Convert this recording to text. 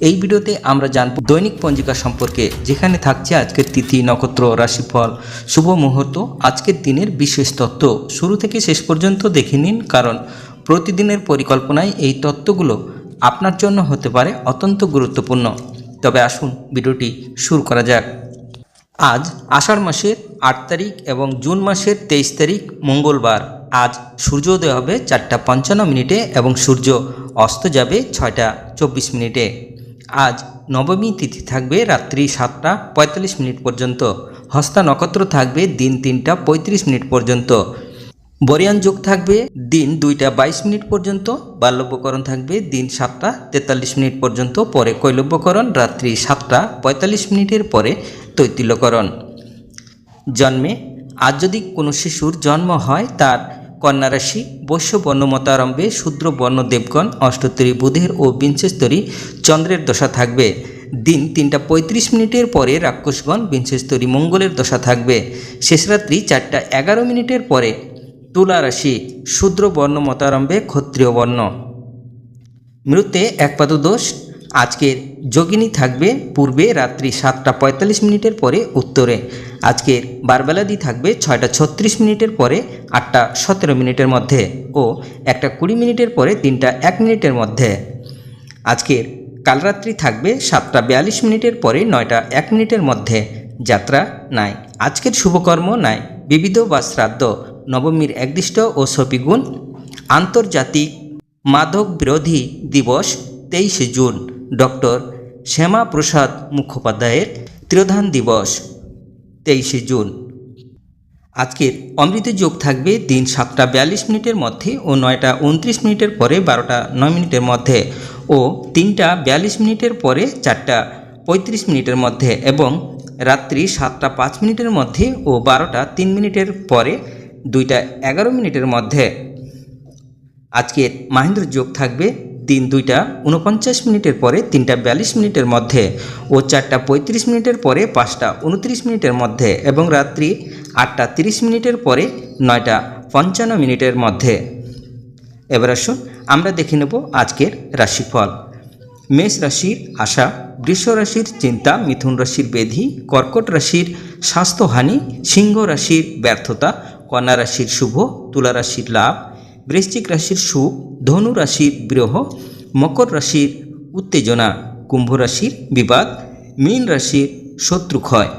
এই ভিডিওতে আমরা জানব দৈনিক পঞ্জিকা সম্পর্কে, যেখানে থাকছে আজকের তিথি, নক্ষত্র, রাশিফল, শুভ মুহূর্ত, আজকের দিনের বিশেষ তত্ত্ব। শুরু থেকে শেষ পর্যন্ত দেখে নিন, কারণ প্রতিদিনের পরিকল্পনায় এই তত্ত্বগুলো আপনার জন্য হতে পারে অত্যন্ত গুরুত্বপূর্ণ। তবে আসুন ভিডিওটি শুরু করা যাক। আজ আষাঢ় মাসের 8 তারিখ এবং জুন মাসের 23 তারিখ মঙ্গলবার। আজ সূর্যোদয় হবে 4টা 55 এবং সূর্য অস্ত যাবে 6টা 24 আজ নবমী তিথি থাকবে রাত্রি 7টা 45 পর্যন্ত। হস্তা নক্ষত্র থাকবে দিন 3টা 35 পর্যন্ত। বরিয়ান যোগ থাকবে দিন 2টা 22 পর্যন্ত। বাল্যব্যকরণ থাকবে দিন 7টা 43 পর্যন্ত। পরে কৈলব্যকরণ রাত্রি 7টা 45 পরে তৈতিল্যকরণ। জন্মে আজ যদি কোনো শিশুর জন্ম হয়, তার কন্যা রাশি বৈশ্য বর্ণ মতারম্ভে শূদ্র বর্ণ দেবগণ, অষ্টত্তরী বুধের ও বিংশস্তরী চন্দ্রের দশা থাকবে। দিন 3টা 35 পরে রাক্ষসগণ, বিংশস্তরী মঙ্গলের দশা থাকবে। শেষ রাত্রি 4টা 11 পরে তুলা রাশি শূদ্র বর্ণ মতারম্ভে ক্ষত্রিয় বর্ণ। মৃত্যে একপাদদোষ। আজকের যোগিনী থাকবে পূর্বে রাত্রি 7টা 45 পরে উত্তরে। আজকের বারবেলাদি থাকবে 6টা 36 পরে 8টা 17 মধ্যে ও 1টা 20 পরে 3টা 1 মধ্যে। আজকের কালরাত্রি থাকবে 7টা 42 পরে 9টা 1 মধ্যে। যাত্রা নাই। আজকের শুভকর্ম নাই। বিবিধ বা শ্রাদ্ধ। নবমীর একদিষ্ট ও শপিগুণ। আন্তর্জাতিক মাদক বিরোধী দিবস 23 জুন। ডক্টর শ্যামাপ্রসাদ মুখোপাধ্যায়ের তিরোধান দিবস 23 জুন। আজকের অমৃত যোগ থাকবে দিন 7টা 42 মধ্যে ও 9টা 29 পরে 12টা 9 মধ্যে ও 3টা 42 পরে 4টা 35 মধ্যে এবং রাত্রি 7টা 5 মধ্যে ও 12টা 3 পরে 2টা 11 মধ্যে। আজকের মাহেন্দ্র যোগ থাকবে দিন 2টা 49 পরে 3টা 42 মধ্যে ও 4টা 35 পরে 5টা 29 মধ্যে এবং রাত্রি 8টা 30 পরে 9টা 55 মধ্যে। এবার আসুন আমরা দেখে নেব আজকের রাশিফল। মেষ রাশির আশা, বৃষ রাশির চিন্তা, মিথুন রাশির ব্যাধি, কর্কট রাশির স্বাস্থ্যহানি, সিংহ রাশির ব্যর্থতা, কন্যা রাশির শুভ, তুলা রাশির লাভ, বৃশ্চিক রাশির সুখ, ধনু রাশির বিরহ, মকর রাশির উত্তেজনা, কুম্ভ রাশির বিবাদ, মীন রাশির শত্রুক্ষয়।